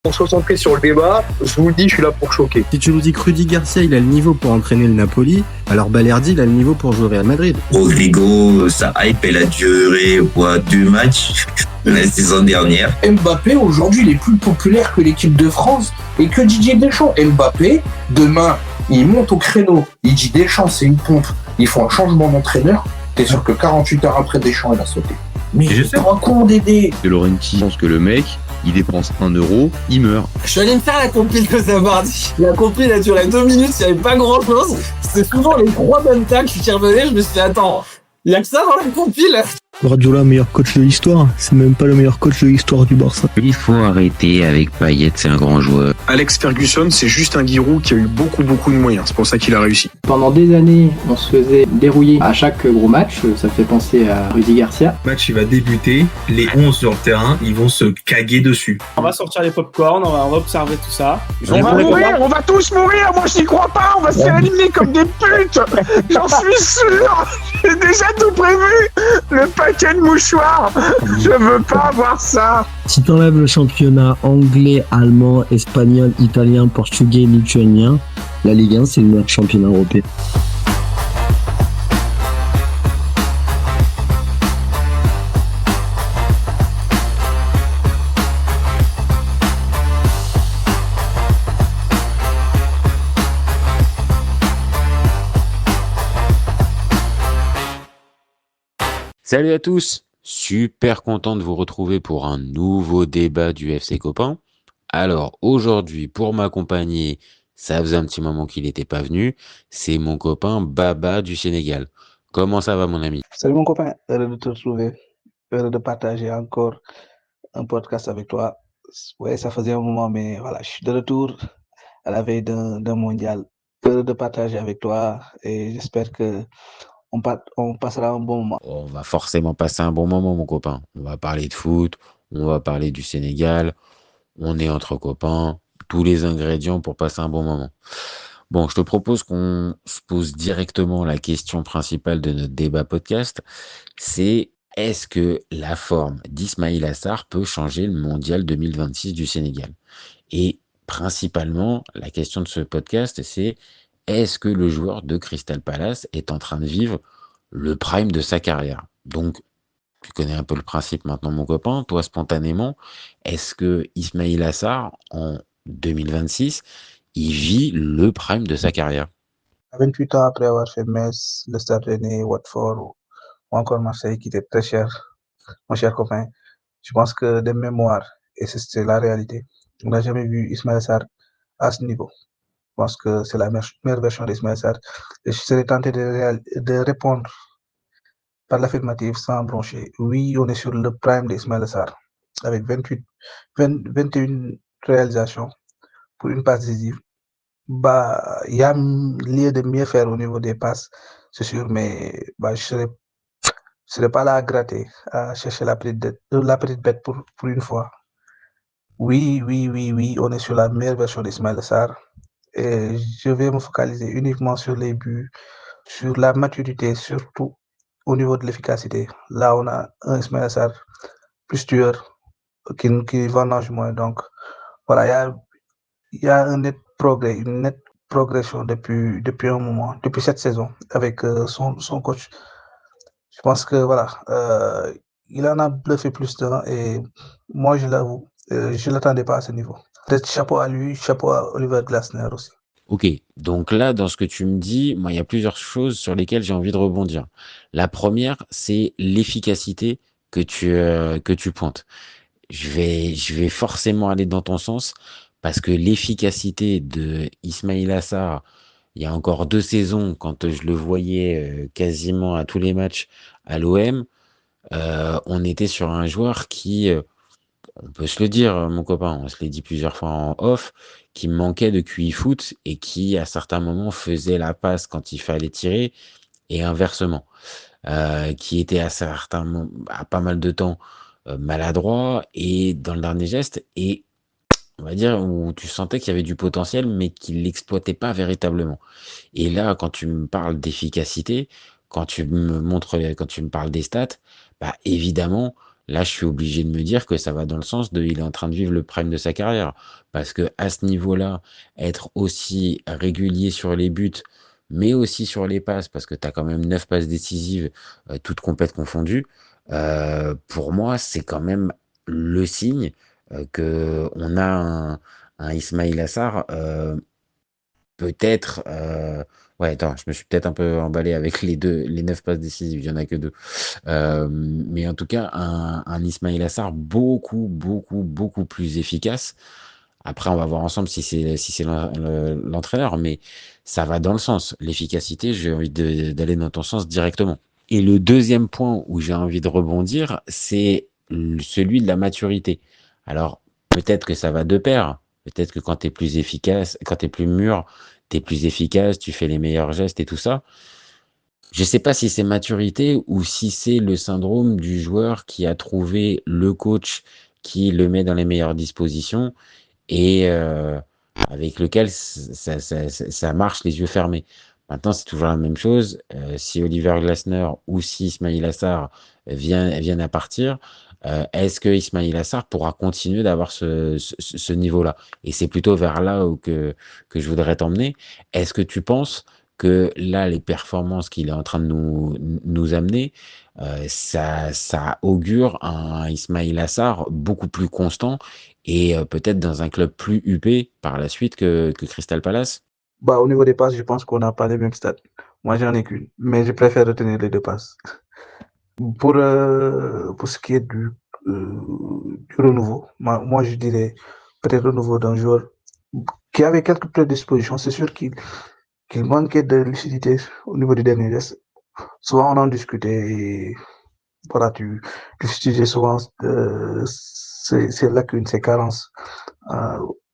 Concentré sur le débat, je vous le dis, je suis là pour choquer. Si tu nous dis que Rudy Garcia, il a le niveau pour entraîner le Napoli, alors Balerdi, il a le niveau pour jouer au Real Madrid. Rodrigo, sa hype, elle a duré 2 matchs la saison dernière. Mbappé, aujourd'hui, il est plus populaire que l'équipe de France et que Didier Deschamps. Mbappé, demain, il monte au créneau. Il dit Deschamps, c'est une pompe. Il faut un changement d'entraîneur. T'es sûr que 48 heures après, Deschamps, il a sauté. Mais je sais. t'es un con, Dédé. De Laurenti pense que le mec, il dépense 1 euro, il meurt. Je suis allé me faire la compile de Zabardi. La compile a duré 2 minutes, il n'y avait pas grand chose. C'était souvent les 3 bonnes tacles qui revenaient. Je me suis dit, attends, il y a que ça dans la compile. Guardiola, meilleur coach de l'histoire. C'est même pas le meilleur coach de l'histoire du Barça. Il faut arrêter avec Payet, c'est un grand joueur. Alex Ferguson, c'est juste un Giroud qui a eu beaucoup de moyens. C'est pour ça qu'il a réussi. Pendant des années, on se faisait dérouiller à chaque gros match. Ça fait penser à Rudy Garcia. Le match, il va débuter. Les 11 sur le terrain, ils vont se caguer dessus. On va sortir les pop-corn, on va observer tout ça. On va mourir, on va tous mourir. Moi, j'y crois pas. On va se faire éliminer comme des putes. J'en suis sûr. J'ai déjà tout prévu. Le paquet de mouchoirs. Je veux pas voir ça. Si t'enlèves le championnat anglais, allemand, espagnol, italien, portugais, lituanien, la Ligue 1, c'est le meilleur championnat européen. Salut à tous, super content de vous retrouver pour un nouveau débat du FC Copain. Alors aujourd'hui, pour m'accompagner, ça faisait un petit moment qu'il n'était pas venu, c'est mon copain Baba du Sénégal. Comment ça va mon ami? Salut mon copain, heureux de te retrouver, heureux de partager encore un podcast avec toi. Ouais, ça faisait un moment, mais voilà, je suis de retour à la veille d'un mondial. Heureux de partager avec toi et j'espère que on passera un bon moment. On va forcément passer un bon moment mon copain. On va parler de foot, on va parler du Sénégal, on est entre copains, tous les ingrédients pour passer un bon moment. Bon, je te propose qu'on se pose directement la question principale de notre débat podcast, c'est est-ce que la forme d'Ismaïla Sarr peut changer le mondial 2026 du Sénégal? Et principalement, la question de ce podcast, c'est est-ce que le joueur de Crystal Palace est en train de vivre le prime de sa carrière? Donc, tu connais un peu le principe maintenant, mon copain. Toi, spontanément, est-ce que Ismaïla Sarr, en 2026, il vit le prime de sa carrière? 28 ans après avoir fait Metz, le Stade Rennais, Watford ou encore Marseille, qui était très cher, mon cher copain, je pense que de mémoire, et c'est la réalité, on n'a jamais vu Ismaïla Sarr à ce niveau. Je pense que c'est la meilleure version d'Ismaïla Sarr. Et je serais tenté de répondre par l'affirmative sans broncher. Oui, on est sur le prime d'Ismaïla Sarr, avec 21 réalisations pour une passe décisive. Il y a lieu de mieux faire au niveau des passes, c'est sûr, mais je ne serais pas là à gratter, à chercher la petite bête pour une fois. Oui, on est sur la meilleure version d'Ismaïla Sarr. Et je vais me focaliser uniquement sur les buts, sur la maturité, surtout au niveau de l'efficacité. Là, on a un Ismaïla Sarr plus tueur qui vendange moins. Donc, voilà, il y a un net progrès, une nette progression depuis un moment, depuis cette saison, avec son coach. Je pense que, voilà, il en a bluffé plus d'un et moi, je l'avoue, je ne l'attendais pas à ce niveau. Peut-être chapeau à lui, chapeau à Oliver Glasner aussi. Ok, donc là, dans ce que tu me dis, moi, il y a plusieurs choses sur lesquelles j'ai envie de rebondir. La première, c'est l'efficacité que tu pointes. Je vais forcément aller dans ton sens parce que l'efficacité de Ismaïla Sarr, il y a encore 2 saisons, quand je le voyais quasiment à tous les matchs à l'OM, on était sur un joueur qui, on peut se le dire, mon copain, on se l'est dit plusieurs fois en off, qui manquait de QI foot et qui, à certains moments, faisait la passe quand il fallait tirer et inversement. Qui était à pas mal de temps maladroit et dans le dernier geste et on va dire où tu sentais qu'il y avait du potentiel mais qu'il l'exploitait pas véritablement. Et là, quand tu me parles d'efficacité, quand tu me parles des stats, évidemment, Là, je suis obligé de me dire que ça va dans le sens de il est en train de vivre le prime de sa carrière. Parce que à ce niveau-là, être aussi régulier sur les buts, mais aussi sur les passes, parce que tu as quand même 9 passes décisives, toutes compètes confondues, pour moi, c'est quand même le signe qu'on a un Ismail Assar peut-être. Ouais, attends, je me suis peut-être un peu emballé avec les 9 passes décisives, il n'y en a que 2. Mais en tout cas, un Ismail Assar beaucoup plus efficace. Après, on va voir ensemble si c'est l'entraîneur, mais ça va dans le sens. L'efficacité, j'ai envie d'aller dans ton sens directement. Et le deuxième point où j'ai envie de rebondir, c'est celui de la maturité. Alors, peut-être que ça va de pair. Peut-être que quand tu es plus efficace, quand tu es plus mûr, tu es plus efficace, tu fais les meilleurs gestes et tout ça. Je sais pas si c'est maturité ou si c'est le syndrome du joueur qui a trouvé le coach qui le met dans les meilleures dispositions et avec lequel ça marche les yeux fermés. Maintenant, c'est toujours la même chose. Si Oliver Glasner ou si Ismail Assar viennent à partir, est-ce que Ismail Assar pourra continuer d'avoir ce niveau-là? Et c'est plutôt vers là que je voudrais t'emmener. Est-ce que tu penses que là, les performances qu'il est en train de nous amener, ça augure un Ismail Assar beaucoup plus constant et peut-être dans un club plus huppé par la suite que Crystal Palace? Bah, au niveau des passes, je pense qu'on n'a pas les mêmes stats. Moi, j'en ai qu'une, mais je préfère retenir les 2 passes. Pour ce qui est du renouveau, moi, je dirais peut-être renouveau d'un joueur qui avait quelques prédispositions. C'est sûr qu'il manquait de lucidité au niveau du dernier geste. Souvent, on en discutait et voilà, tu discutais souvent ces lacunes, ces carences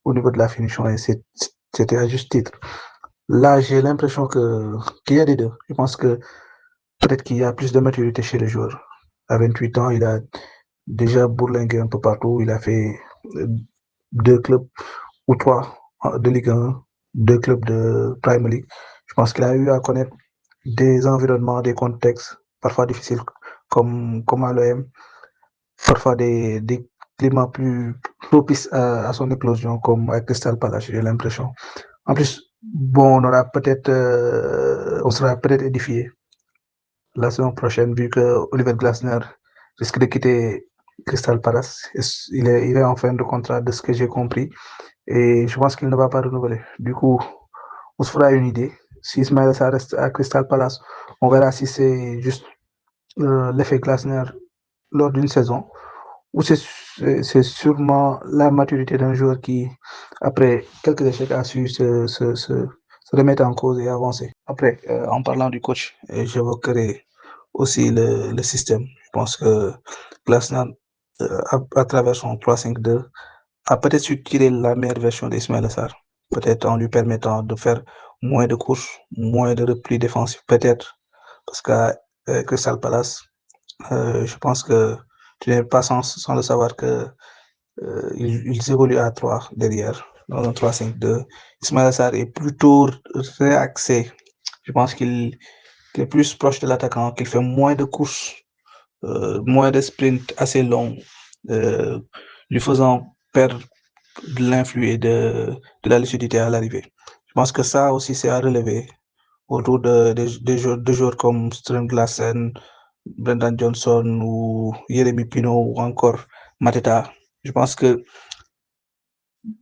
au niveau de la finition et c'était à juste titre. Là, j'ai l'impression qu'il y a des deux. Je pense que peut-être qu'il y a plus de maturité chez les joueurs. À 28 ans, il a déjà bourlingué un peu partout. Il a fait 2 clubs ou 3 de Ligue 1, 2 clubs de Premier League. Je pense qu'il a eu à connaître des environnements, des contextes parfois difficiles comme à l'OM, parfois des climats plus propices à son éclosion comme à Crystal Palace, j'ai l'impression. En plus, bon, on sera peut-être édifié la saison prochaine vu que Oliver Glasner risque de quitter Crystal Palace. Il est en fin de contrat de ce que j'ai compris et je pense qu'il ne va pas renouveler. Du coup, on se fera une idée. Si Ismail Assar reste à Crystal Palace, on verra si c'est juste l'effet Glasner lors d'une saison ou c'est sûrement la maturité d'un joueur qui, après quelques échecs, a su se remettre en cause et avancer. Après, en parlant du coach, j'évoquerai aussi le système. Je pense que Glasner, à travers son 3-5-2, a peut-être su tirer la meilleure version d'Ismail Assar. Peut-être en lui permettant de faire moins de courses, moins de replis défensifs, peut-être. Parce qu'à Crystal Palace, je pense que tu n'es pas sans le savoir que ils évoluent à 3 derrière, dans un 3-5-2. Ismail Assar est plutôt réaxé. Je pense qu'il est plus proche de l'attaquant, qu'il fait moins de courses, moins de sprints assez longs, lui faisant perdre de l'influx et de la lucidité à l'arrivée. Je pense que ça aussi, c'est à relever autour de joueurs comme Strand Glasson, Brendan Johnson ou Yeremi Pino ou encore Mateta. Je pense que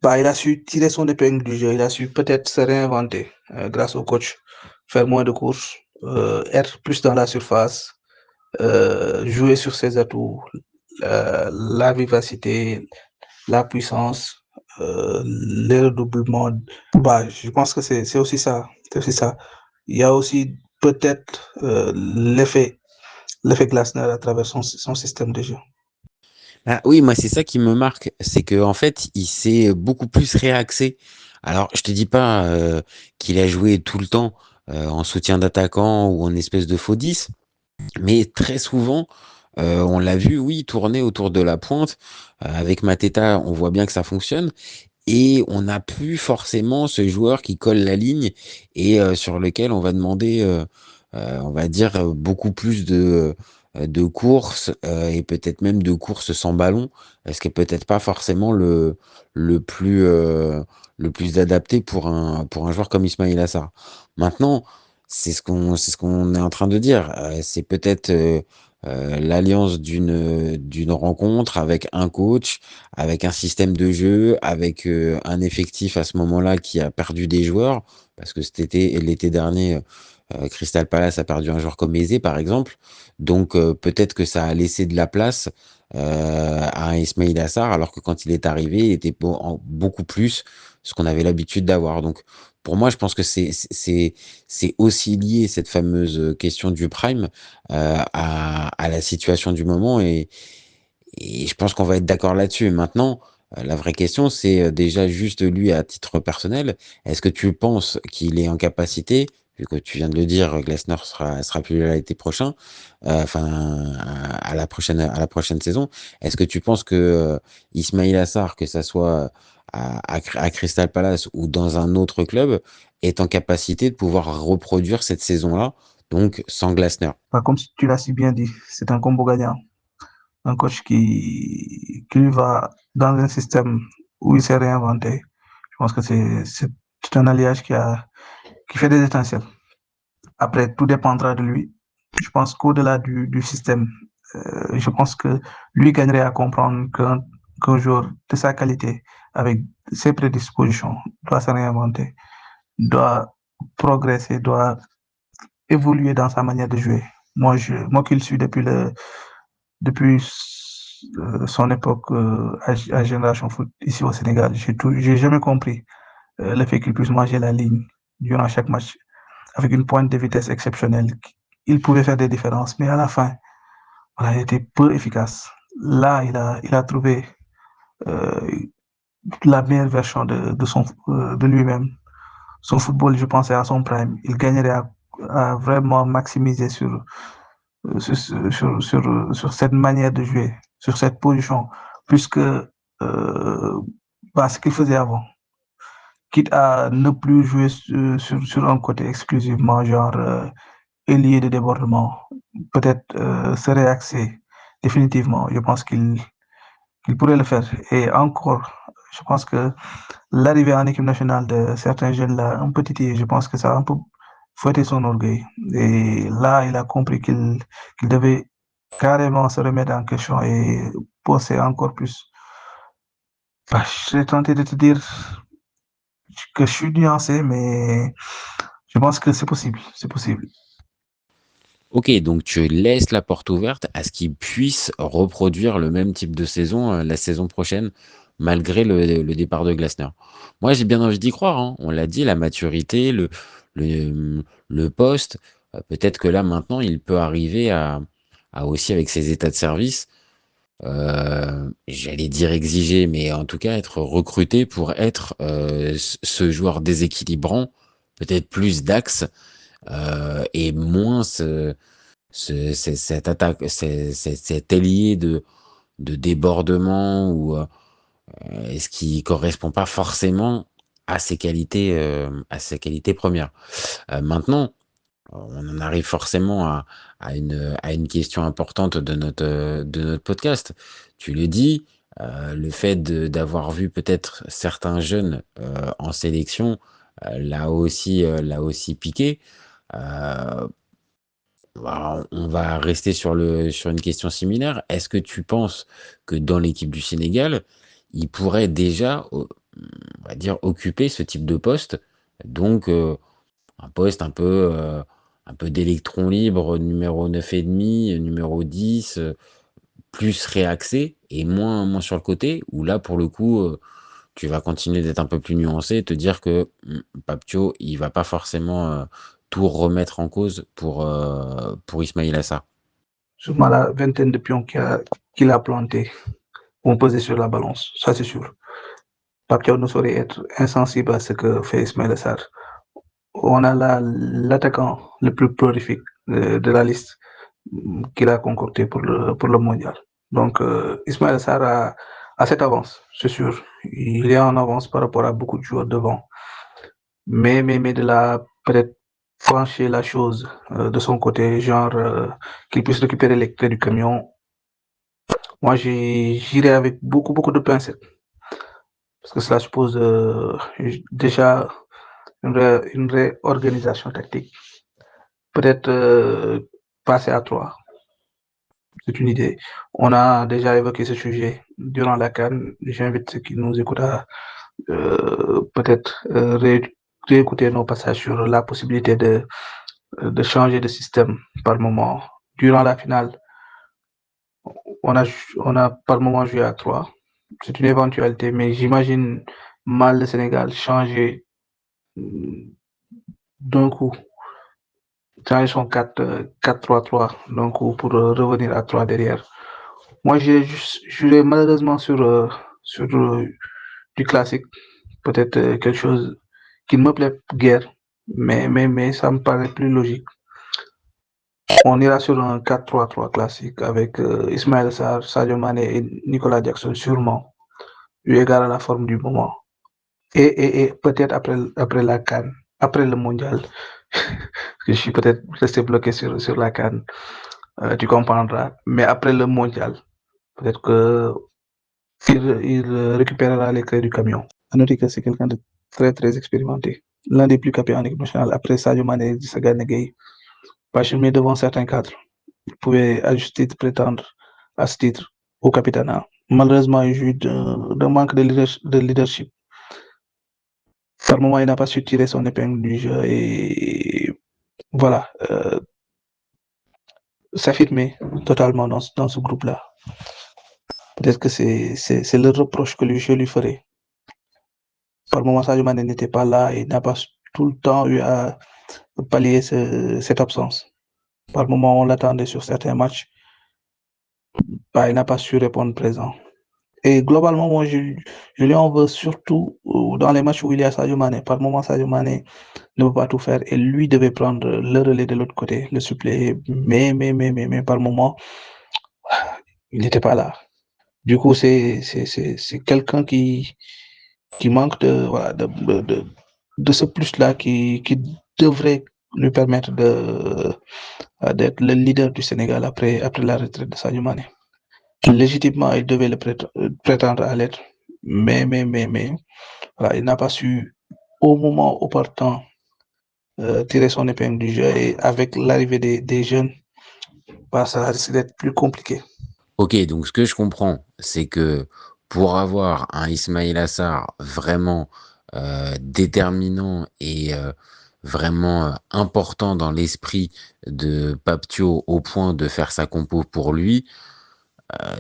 il a su tirer son épingle du jeu, il a su peut-être se réinventer grâce au coach, faire moins de courses, être plus dans la surface, jouer sur ses atouts, la vivacité, la puissance, les redoublements. Je pense que c'est aussi ça. Il y a aussi peut-être l'effet Glasner à travers son système de jeu. Ah oui, moi c'est ça qui me marque, c'est que en fait il s'est beaucoup plus réaxé. Alors je te dis pas qu'il a joué tout le temps en soutien d'attaquant ou en espèce de faux 10, mais très souvent on l'a vu, oui, tourner autour de la pointe. Avec Mateta, on voit bien que ça fonctionne. Et on n'a plus forcément ce joueur qui colle la ligne et sur lequel on va demander, on va dire, beaucoup plus de course et peut-être même de course sans ballon, ce qui est peut-être pas forcément le plus adapté pour un joueur comme Ismaïla Assar. Maintenant, c'est ce qu'on est en train de dire. C'est peut-être l'alliance d'une rencontre avec un coach, avec un système de jeu, avec un effectif à ce moment-là qui a perdu des joueurs, parce que l'été dernier, Crystal Palace a perdu un joueur comme Eze, par exemple. Donc peut-être que ça a laissé de la place à un Ismaïla Assar, alors que quand il est arrivé, il était beaucoup plus ce qu'on avait l'habitude d'avoir. Donc pour moi, je pense que c'est aussi lié, cette fameuse question du prime, à la situation du moment, et je pense qu'on va être d'accord là-dessus. Maintenant, la vraie question, c'est déjà juste lui à titre personnel. Est-ce que tu penses qu'il est en capacité, vu que tu viens de le dire, Glasner sera plus là l'été prochain, enfin à la prochaine saison. Est-ce que tu penses que Ismaïla Assar, que ça soit à Crystal Palace ou dans un autre club, est en capacité de pouvoir reproduire cette saison-là, donc sans Glasner? Comme tu l'as si bien dit, c'est un combo gagnant. Un coach qui va dans un système où il s'est réinventé. Je pense que c'est un alliage qui fait des étincelles. Après, tout dépendra de lui. Je pense qu'au-delà du système, je pense que lui gagnerait à comprendre qu'un joueur de sa qualité, avec ses prédispositions, doit se réinventer, doit progresser, doit évoluer dans sa manière de jouer. Moi qui le suis depuis son époque à Génération Foot ici au Sénégal, j'ai jamais compris le fait qu'il puisse manger la ligne durant chaque match avec une pointe de vitesse exceptionnelle. Il pouvait faire des différences, mais à la fin, voilà, il était peu efficace. Là, il a trouvé la meilleure version de lui-même. Son football, je pensais à son prime. Il gagnerait à vraiment maximiser sur cette manière de jouer, sur cette position, plus que ce qu'il faisait avant. Quitte à ne plus jouer sur un côté exclusivement, genre ailier de débordement, peut-être se réaxer définitivement. Je pense qu'il pourrait le faire. Et encore, je pense que l'arrivée en équipe nationale de certains jeunes là, un petit titillé, je pense que ça a un peu fouetté son orgueil. Et là, il a compris qu'il devait carrément se remettre en question et bosser encore plus. Je serais tenté de te dire que je suis nuancé, mais je pense que c'est possible. C'est possible. Ok, donc tu laisses la porte ouverte à ce qu'il puisse reproduire le même type de saison la saison prochaine, malgré le départ de Glasner. Moi, j'ai bien envie d'y croire, hein. On l'a dit, la maturité, le poste. Peut-être que là, maintenant, il peut arriver à aussi, avec ses états de service, j'allais dire exiger, mais en tout cas être recruté pour être ce joueur déséquilibrant, peut-être plus d'axe, et moins cette attaque, cet ailier de débordement, ou ce qui correspond pas forcément à ses qualités premières. Maintenant, on en arrive forcément à une question importante de notre podcast. Tu le dis, le fait d'avoir vu peut-être certains jeunes en sélection l'a aussi piqué. On va rester sur une question similaire. Est-ce que tu penses que dans l'équipe du Sénégal, il pourrait déjà, on va dire, occuper ce type de poste, donc un poste un peu d'électron libre, numéro 9,5, numéro 10, plus réaxé et moins sur le côté, où là, pour le coup, tu vas continuer d'être un peu plus nuancé et te dire que Papthio, il va pas forcément tout remettre en cause pour Ismaïla Assar. Sûrement la vingtaine de pions qu'il a plantés vont peser sur la balance, ça c'est sûr. Papthio ne saurait être insensible à ce que fait Ismaïla Assar. On a l'attaquant le plus prolifique de la liste qu'il a concocté pour le mondial. Donc, Ismaïla Assar a cette avance, c'est sûr. Il est en avance par rapport à beaucoup de joueurs devant. Mais de là, peut-être franchir la chose de son côté, genre qu'il puisse récupérer les clés du camion. Moi, j'irai avec beaucoup de pincettes. Parce que cela suppose déjà une réorganisation tactique. Peut-être passer à 3. C'est une idée. On a déjà évoqué ce sujet durant la CAN. J'invite ceux qui nous écoutent à peut-être réécouter nos passages sur la possibilité de changer de système par moment. Durant la finale, on a par moment joué à 3. C'est une éventualité, mais j'imagine mal le Sénégal changer d'un coup, changer son 4-3-3 d'un coup pour revenir à 3 derrière. Moi, j'irai malheureusement sur du classique, peut-être quelque chose qui ne me plaît guère, mais ça me paraît plus logique. On ira sur un 4-3-3 classique avec Ismaël Sarr, Sadio Mané et Nicolas Jackson sûrement, eu égard à la forme du moment. Et peut-être après la CAN, après le mondial, je suis peut-être resté bloqué sur la CAN, tu comprendras, mais après le mondial, peut-être qu'il récupérera les clés du camion. À noter que c'est quelqu'un de très expérimenté, l'un des plus capés en équipe nationale, après Sadio Mané et Sagana Gueye, pas cheminer devant certains cadres. Il pouvait à juste titre prétendre à ce titre au capitana. Malheureusement, il joue d'un manque de leadership. Par moment, il n'a pas su tirer son épingle du jeu et voilà, s'affirmer totalement dans ce groupe-là. Peut-être que c'est le reproche que je lui ferai. Par moment, Sadio Mané n'était pas là et n'a pas tout le temps eu à pallier cette absence. Par moment, on l'attendait sur certains matchs. Il n'a pas su répondre présent. Et globalement, moi, je lui en veux surtout dans les matchs où il y a Sadio Mané. Par moment, Sadio Mané ne peut pas tout faire et lui devait prendre le relais de l'autre côté, le suppléer. Mais par moment, il n'était pas là. Du coup, c'est quelqu'un qui manque de ce plus-là qui devrait lui permettre d'être le leader du Sénégal après la retraite de Sadio Mané. Légitimement, il devait le prétendre à l'être, mais voilà, il n'a pas su au moment opportun tirer son épingle du jeu et avec l'arrivée des jeunes, ça risque d'être plus compliqué. Ok, donc ce que je comprends, c'est que pour avoir un Ismaïla Sarr vraiment déterminant et vraiment important dans l'esprit de Pape Thiaw au point de faire sa compo pour lui,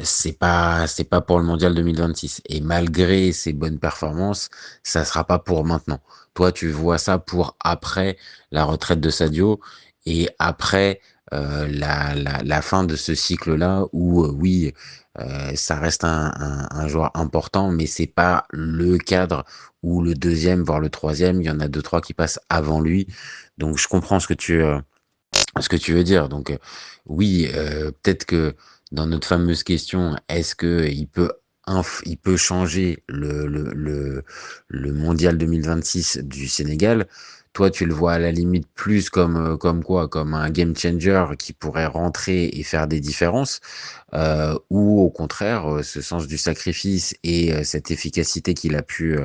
c'est pas pour le mondial 2026 et malgré ses bonnes performances, ça sera pas pour maintenant. Toi, tu vois ça pour après la retraite de Sadio et après la fin de ce cycle-là où oui, ça reste un joueur important, mais c'est pas le cadre ou le deuxième voire le troisième. Il y en a 2-3 qui passent avant lui, donc je comprends ce que tu veux dire. Donc oui, peut-être que dans notre fameuse question, est-ce que il peut changer le mondial 2026 du Sénégal? Toi, tu le vois à la limite plus comme quoi? Comme un game changer qui pourrait rentrer et faire des différences, ou au contraire, ce sens du sacrifice et cette efficacité qu'il a pu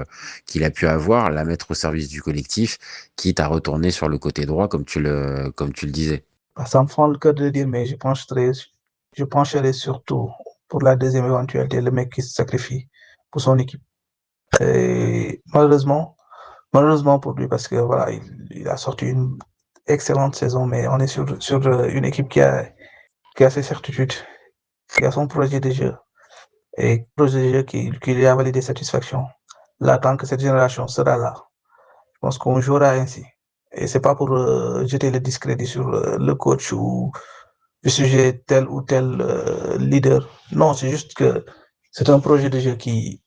avoir, la mettre au service du collectif, quitte à retourner sur le côté droit comme tu le disais. Ça me fend le cœur de le dire, mais je pencherai surtout pour la deuxième éventualité, le mec qui se sacrifie pour son équipe. Et malheureusement pour lui, parce que voilà, il a sorti une excellente saison, mais on est sur une équipe qui a ses certitudes, qui a son projet de jeu, et projet de jeu qui lui a validé satisfaction. Là, tant que cette génération sera là, je pense qu'on jouera ainsi. Et c'est pas pour jeter le discrédit sur le coach ou le sujet tel ou tel leader. Non, c'est juste que c'est un projet de jeu qui,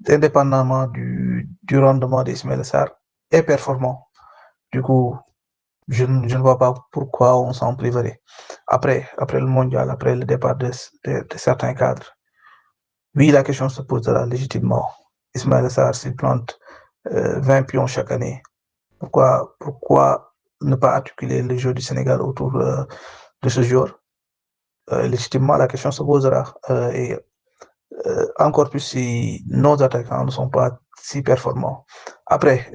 indépendamment du rendement d'Ismaël Sarr, est performant. Du coup, je ne vois pas pourquoi on s'en priverait. Après le mondial, après le départ de certains cadres, oui, la question se posera légitimement. Ismaël Sarr, s'il plante 20 pions chaque année, pourquoi ne pas articuler le jeu du Sénégal autour de ce joueur. Légitimement, la question se posera. Et encore plus si nos attaquants ne sont pas si performants. Après,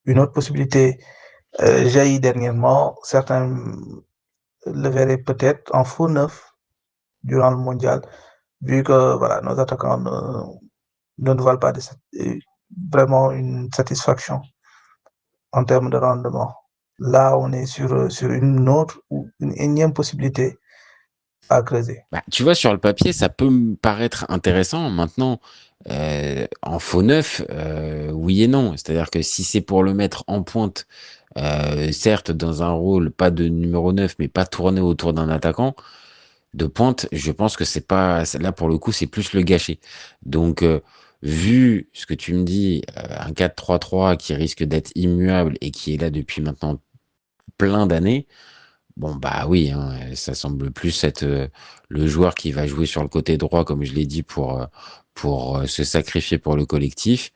une autre possibilité jaillit dernièrement. Certains le verraient peut-être en faux neuf durant le mondial, vu que voilà, nos attaquants ne nous valent pas vraiment une satisfaction en termes de rendement. Là, on est sur une autre ou une énième possibilité à creuser. Bah, tu vois, sur le papier, ça peut me paraître intéressant. Maintenant, en faux neuf, oui et non. C'est-à-dire que si c'est pour le mettre en pointe, certes dans un rôle pas de numéro 9, mais pas tourné autour d'un attaquant de pointe, je pense que c'est pas là pour le coup, c'est plus le gâcher. Donc, vu ce que tu me dis, un 4-3-3 qui risque d'être immuable et qui est là depuis maintenant plein d'années. Bon, bah oui, hein, ça semble plus être le joueur qui va jouer sur le côté droit, comme je l'ai dit, pour se sacrifier pour le collectif.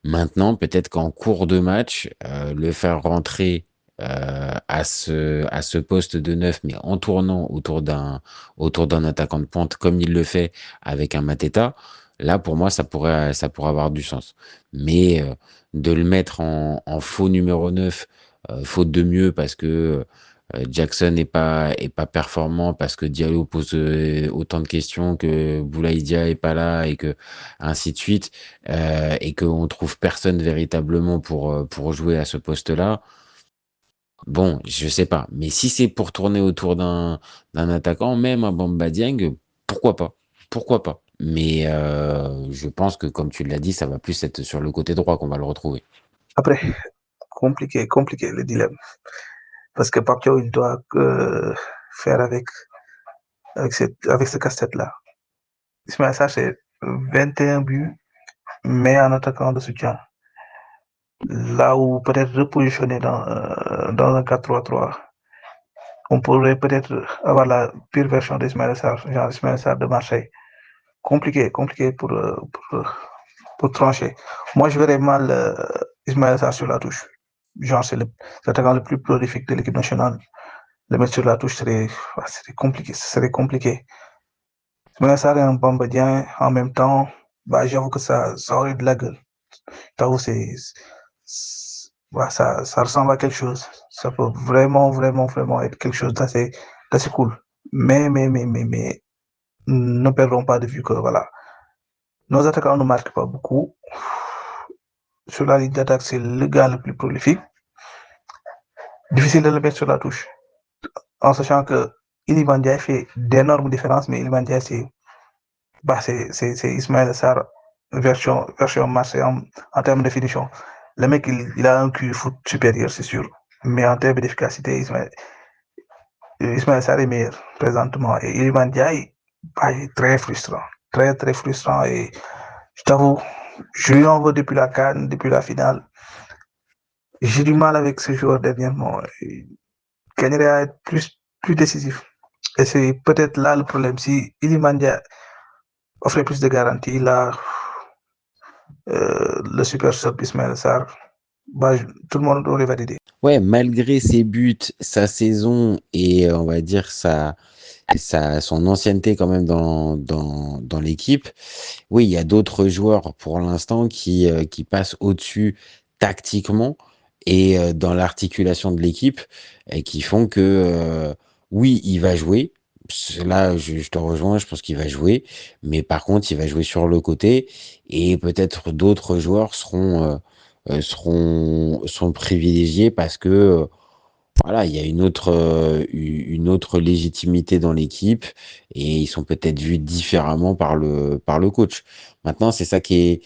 Maintenant, peut-être qu'en cours de match, le faire rentrer à ce poste de 9, mais en tournant autour d'un attaquant de pointe, comme il le fait avec un Mateta, là, pour moi, ça pourrait avoir du sens. Mais de le mettre en faux numéro 9, faute de mieux, parce que Jackson n'est pas performant, parce que Diallo pose autant de questions, que Boulaïdia est pas là, et que ainsi de suite, et qu'on trouve personne véritablement pour jouer à ce poste-là. Bon, je sais pas. Mais si c'est pour tourner autour d'un attaquant, même un Bamba Dieng, pourquoi pas? Pourquoi pas? Mais je pense que, comme tu l'as dit, ça va plus être sur le côté droit qu'on va le retrouver. Après, compliqué le dilemme. Parce que Papio, il doit faire avec ce casse-tête-là. Ismaël Sarr, c'est 21 buts, mais en attaquant de soutien. Là où peut-être repositionner dans un 4-3-3, on pourrait peut-être avoir la pire version d'Ismaël Sarr, genre Ismaël Sarr de Marseille. Compliqué pour trancher. Moi, je verrais mal Ismaël Sarr sur la touche. Genre, c'est l'attaquant le plus prolifique de l'équipe nationale. Le mettre sur la touche serait compliqué. Ismaël Sarr est un Bamba Dieng en même temps. Bah, j'avoue que ça aurait de la gueule. J'avoue, ça ressemble à quelque chose. Ça peut vraiment être quelque chose d'assez cool. Mais ne perdons pas de vue que voilà, nos attaquants ne marquent pas beaucoup. Sur la ligne d'attaque, c'est le gars le plus prolifique. Difficile de le mettre sur la touche. En sachant que Iliman Ndiaye fait d'énormes différences, mais Iliman Ndiaye, c'est Ismaël Sarr version Marseille en termes de finition. Le mec, il a un QI foot supérieur, c'est sûr. Mais en termes d'efficacité, Ismaël Sarr est meilleur présentement. Et Iliman Ndiaye, il est très frustrant. Très, très frustrant. Et je t'avoue, je lui en veux depuis la CAN, depuis la finale. J'ai du mal avec ce joueur dernièrement. Il gagnerait à être plus décisif. Et c'est peut-être là le problème. Si Iliman Ndiaye offrait plus de garanties, là, le super sub Ismaël Sarr, tout le monde aurait validé. Ouais, malgré ses buts, sa saison et on va dire son ancienneté quand même dans l'équipe, oui, il y a d'autres joueurs pour l'instant qui passent au-dessus tactiquement et dans l'articulation de l'équipe et qui font que oui, il va jouer. Là, je te rejoins, je pense qu'il va jouer, mais par contre, il va jouer sur le côté et peut-être d'autres joueurs seront privilégiés parce que voilà, il y a une autre légitimité dans l'équipe et ils sont peut-être vus différemment par le coach. Maintenant, c'est ça qui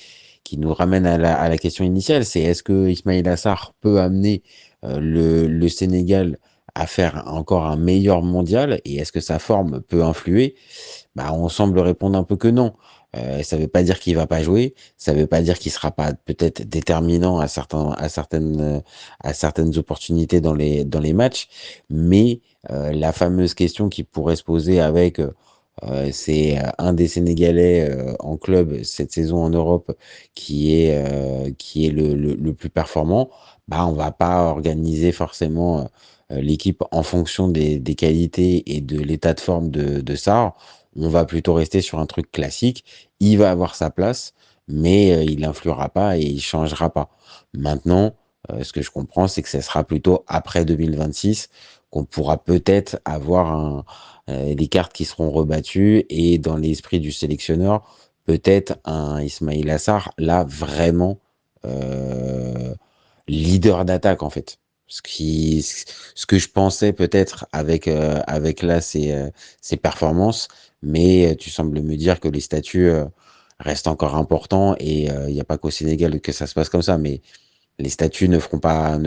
nous ramène à la question initiale, c'est est-ce que Ismaïla Sarr peut amener le Sénégal à faire encore un meilleur mondial et est-ce que sa forme peut influer? Bah, on semble répondre un peu que non. Ça veut pas dire qu'il va pas jouer, ça veut pas dire qu'il sera pas peut-être déterminant à certaines opportunités dans les matchs, mais la fameuse question qui pourrait se poser avec C'est un des Sénégalais en club cette saison en Europe qui est le plus performant. Bah, on va pas organiser forcément l'équipe en fonction des qualités et de l'état de forme de Sarr. On va plutôt rester sur un truc classique. Il va avoir sa place, mais il influera pas et il changera pas. Maintenant, ce que je comprends, c'est que ce sera plutôt après 2026 qu'on pourra peut-être avoir des cartes qui seront rebattues et dans l'esprit du sélectionneur, peut-être un Ismaïla Assar, là, vraiment leader d'attaque, en fait. Ce que je pensais peut-être avec là ses performances, mais tu sembles me dire que les statuts restent encore importants et il n'y a pas qu'au Sénégal que ça se passe comme ça, mais les statuts ne feront pas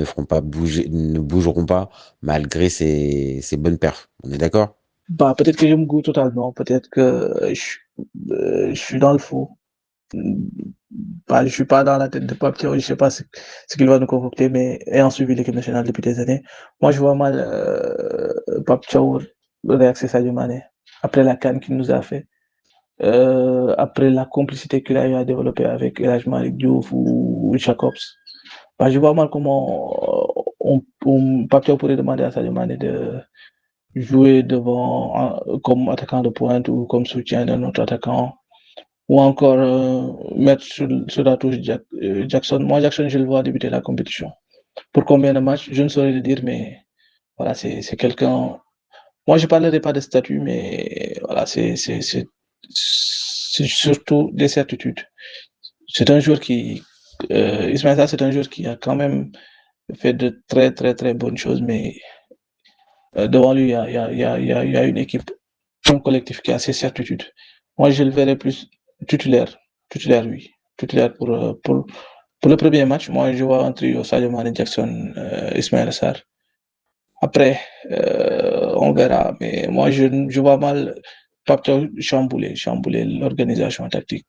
bouger, ne bougeront pas malgré ces bonnes perfs. On est d'accord? Bah, peut-être que je me goûte totalement, peut-être que je suis dans le faux. Bah, je suis pas dans la tête de Pape Thiaw, je sais pas ce qu'il va nous concocter, mais ayant suivi l'équipe nationale depuis des années, moi je vois mal Pape Thiaw réaxer Sadio Mané après la CAN qu'il nous a fait, après la complicité qu'il a eu à développer avec El Hadji Malick Diouf ou Jacobs. Bah, je vois mal comment Pape Thiaw pourrait demander à Sadio Mané de jouer devant comme attaquant de pointe ou comme soutien d'un autre attaquant ou encore mettre sur la touche Jackson. Moi, Jackson, je le vois débuter la compétition. Pour combien de matchs, je ne saurais le dire, mais voilà, c'est quelqu'un. Moi, je ne parlerai pas de statut, mais voilà, c'est surtout des certitudes. C'est un joueur qui. Ismaël Sarr, c'est un joueur qui a quand même fait de très, très, très bonnes choses, mais devant lui, il y a une équipe, un collectif qui a ses certitudes. Moi, je le verrais plus titulaire, oui, titulaire pour le premier match. Moi, je vois un trio Sadio Mané, Jackson, Ismaël Sarr. Après, on verra, mais moi, je vois mal Pape Thiaw chambouler l'organisation tactique.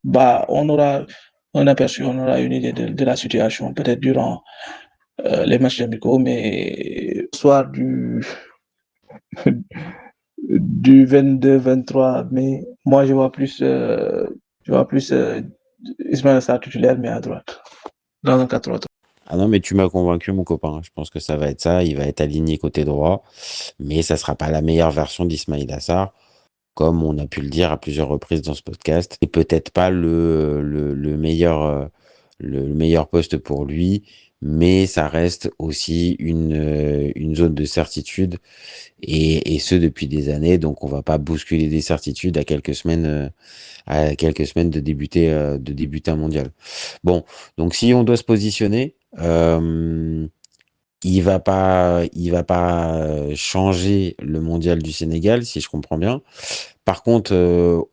Bah, on aura un aperçu, on aura une idée de la situation, peut-être durant les matchs amicaux, mais soir du 22-23 mai, moi je vois plus Ismaël Sarr titulaire, mais à droite, dans un 4-3-3. Ah non, mais tu m'as convaincu, mon copain. Je pense que ça va être ça. Il va être aligné côté droit, mais ça sera pas la meilleure version d'Ismaïla Sarr, comme on a pu le dire à plusieurs reprises dans ce podcast. Et peut-être pas le meilleur poste pour lui, mais ça reste aussi une zone de certitude, et ce depuis des années. Donc on va pas bousculer des certitudes à quelques semaines de débuter un mondial. Bon, donc si on doit se positionner, il va pas changer le mondial du Sénégal, si je comprends bien. Par contre,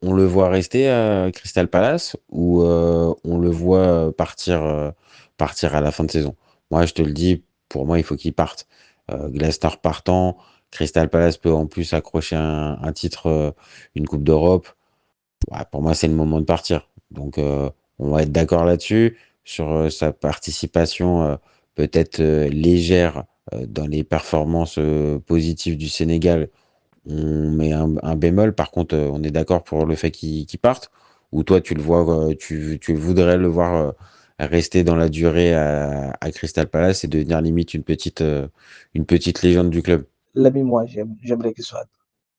on le voit rester à Crystal Palace ou on le voit partir à la fin de saison. Moi, je te le dis, pour moi, il faut qu'il parte. Glasner partant, Crystal Palace peut en plus accrocher un titre, une Coupe d'Europe. Ouais, pour moi, c'est le moment de partir. Donc, on va être d'accord là-dessus, sur sa participation peut-être légère dans les performances positives du Sénégal. On met un bémol. Par contre, on est d'accord pour le fait qu'il parte. Ou toi, tu le vois, tu voudrais le voir rester dans la durée à Crystal Palace et devenir limite une petite légende du club. L'ami, moi, j'aimerais qu'il soit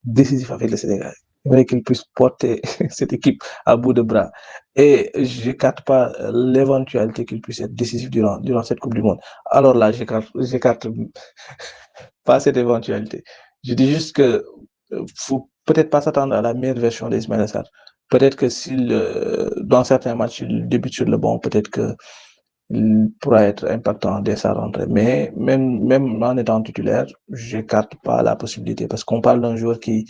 décisif avec le Sénégal. J'aimerais qu'il puisse porter cette équipe à bout de bras. Et je n'écarte pas l'éventualité qu'il puisse être décisif durant cette Coupe du Monde. Alors là, j'écarte pas cette éventualité. Je dis juste que faut peut-être pas s'attendre à la meilleure version d'Ismaël Sarr. Peut-être que dans certains matchs, il débute sur le banc, peut-être qu'il pourra être impactant dès sa rentrée. Mais même en étant titulaire, j'écarte pas la possibilité parce qu'on parle d'un joueur qui,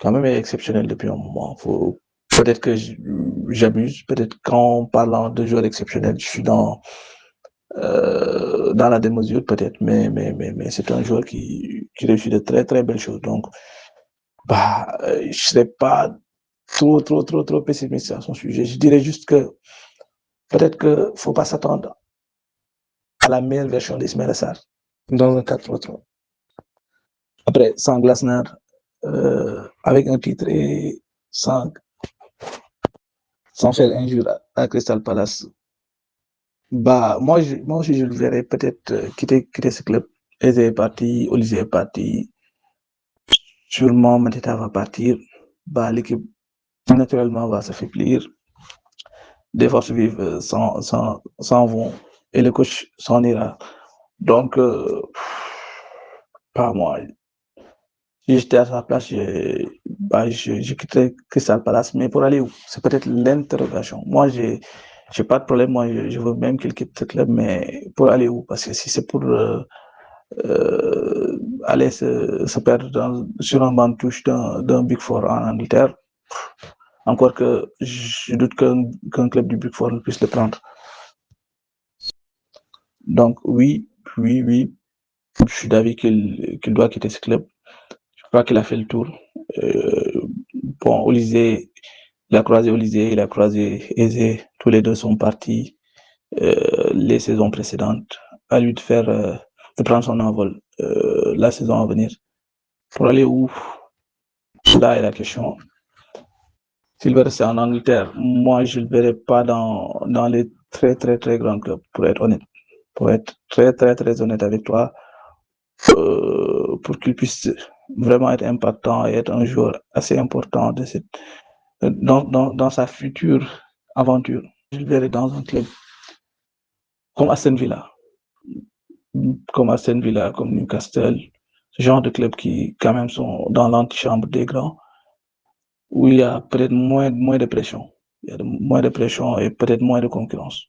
quand même, est exceptionnel depuis un moment. Peut-être que j'abuse, peut-être qu'en parlant de joueurs exceptionnels, je suis dans la démesure, peut-être, mais c'est un joueur qui réussit de très, très belles choses. Donc, je serais pas trop pessimiste à son sujet. Je dirais juste que peut-être que faut pas s'attendre à la meilleure version d'Ismaël Sarr dans un 4-3-3. Après, sans Glasner, avec un titre et sans faire injure à Crystal Palace. Moi, je le verrais peut-être quitter ce club. Eze est parti, Olivier est parti, sûrement Mateta va partir. L'équipe naturellement va s'affaiblir. Des forces vives s'en vont et le coach s'en ira. Donc, pas moi. Si j'étais à sa place, je quitterais Crystal Palace. Mais pour aller où? C'est peut-être l'interrogation. Moi, j'ai pas de problème. Moi, je veux même qu'il quitte ce club, mais pour aller où? Parce que si c'est pour aller se perdre sur un banc de touche d'un Big Four en Angleterre, encore que je doute qu'un club du Big Four puisse le prendre. Donc, oui, je suis d'avis qu'il doit quitter ce club. Je crois qu'il a fait le tour. Olysée, il a croisé Olysée, il a croisé Eze, tous les deux sont partis les saisons précédentes. À lui de prendre son envol la saison à venir. Pour aller où? Là est la question. S'il veut rester en Angleterre, moi je ne le verrai pas dans les très très très grands clubs, pour être honnête. Pour être très très très honnête avec toi, pour qu'il puisse vraiment être impactant et être un joueur assez important dans sa future aventure. Je le verrai dans un club comme Aston Villa, comme Newcastle, ce genre de clubs qui quand même sont dans l'antichambre des grands, où il y a peut-être moins de pression. Il y a moins de pression et peut-être moins de concurrence.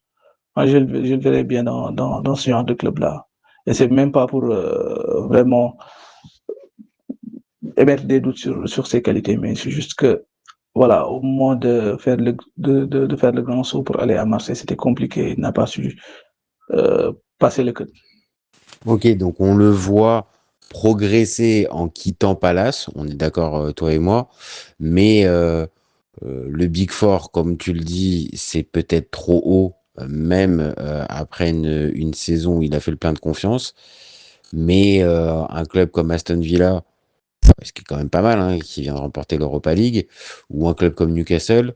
Moi, je le verrais bien dans ce genre de club-là. Et c'est même pas pour vraiment émettre des doutes sur ses qualités, mais c'est juste que, voilà, au moment de faire le grand saut pour aller à Marseille, c'était compliqué. Il n'a pas su passer le cut. Ok, donc on le voit progresser en quittant Palace, on est d'accord, toi et moi, mais le Big Four, comme tu le dis, c'est peut-être trop haut, même après une saison où il a fait le plein de confiance, mais un club comme Aston Villa, ce qui est quand même pas mal, hein, qui vient de remporter l'Europa League, ou un club comme Newcastle,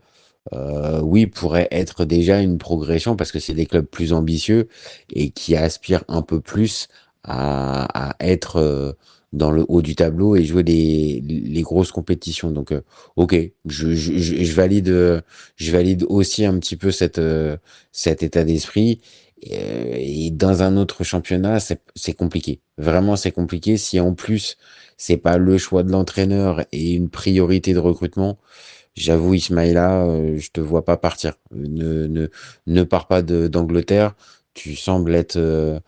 oui, pourrait être déjà une progression parce que c'est des clubs plus ambitieux et qui aspirent un peu plus à être dans le haut du tableau et jouer les grosses compétitions. Donc, ok, je valide aussi un petit peu cet état d'esprit. Et dans un autre championnat, c'est compliqué. Vraiment, c'est compliqué. Si en plus, c'est pas le choix de l'entraîneur et une priorité de recrutement, j'avoue, Ismaïla, je te vois pas partir. Ne pars pas d'Angleterre. Tu sembles être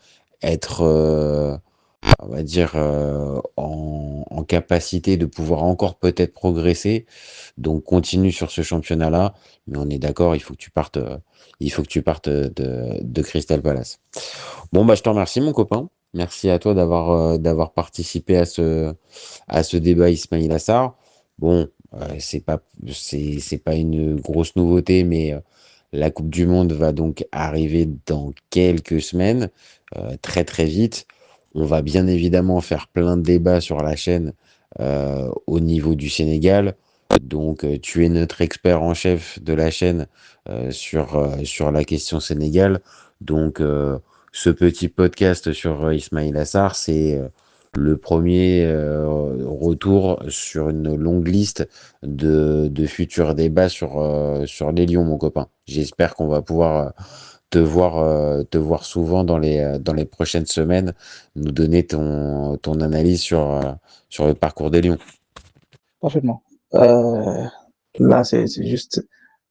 on va dire, en capacité de pouvoir encore peut-être progresser. Donc, continue sur ce championnat-là. Mais on est d'accord, il faut que tu partes de Crystal Palace. Bon, bah, je te remercie, mon copain. Merci à toi d'avoir participé à ce débat, Ismaïla Sarr. Bon, c'est pas une grosse nouveauté, mais la Coupe du Monde va donc arriver dans quelques semaines, très très vite. On va bien évidemment faire plein de débats sur la chaîne au niveau du Sénégal. Donc, tu es notre expert en chef de la chaîne sur la question Sénégal. Donc, ce petit podcast sur Ismaïla Sarr, c'est le premier retour sur une longue liste de futurs débats sur les Lions, mon copain. J'espère qu'on va pouvoir te voir souvent dans les prochaines semaines, nous donner ton analyse sur le parcours des Lions. Parfaitement. Là, c'est juste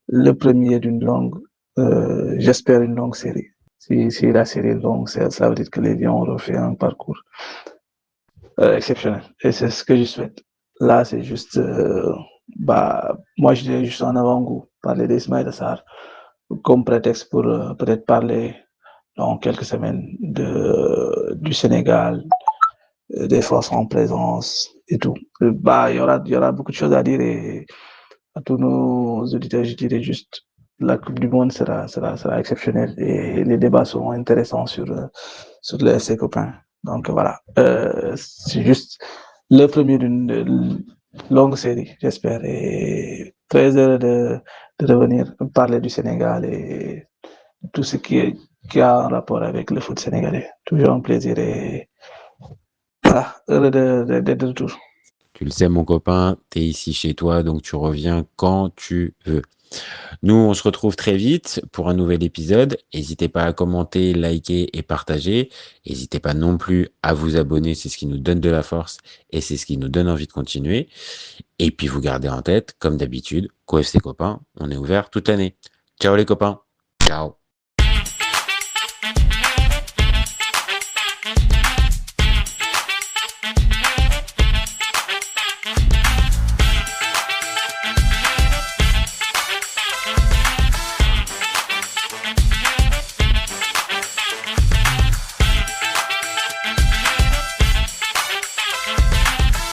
le premier d'une longue, j'espère une longue série. Si la série est longue, ça veut dire que les Lions ont refait un parcours exceptionnel. Et c'est ce que je souhaite. Là, c'est juste, moi, je dirais juste en avant-goût, parler d'Ismaïla Sarr comme prétexte pour peut-être parler dans quelques semaines du Sénégal, des forces en présence et tout. Il y aura beaucoup de choses à dire et à tous nos auditeurs, je dirais juste la Coupe du Monde sera exceptionnelle et les débats seront intéressants sur ses copains. Donc voilà, c'est juste le premier longue série, j'espère. Et très heureux de revenir parler du Sénégal et tout ce qui a un rapport avec le foot sénégalais. Toujours un plaisir et voilà, heureux d'être de retour. Tu le sais, mon copain, t'es ici chez toi, donc tu reviens quand tu veux. Nous, on se retrouve très vite pour un nouvel épisode. N'hésitez pas à commenter, liker et partager. N'hésitez pas non plus à vous abonner, c'est ce qui nous donne de la force et c'est ce qui nous donne envie de continuer. Et puis, vous gardez en tête, comme d'habitude, qu'au FC Copain, on est ouvert toute l'année. Ciao les copains. Ciao.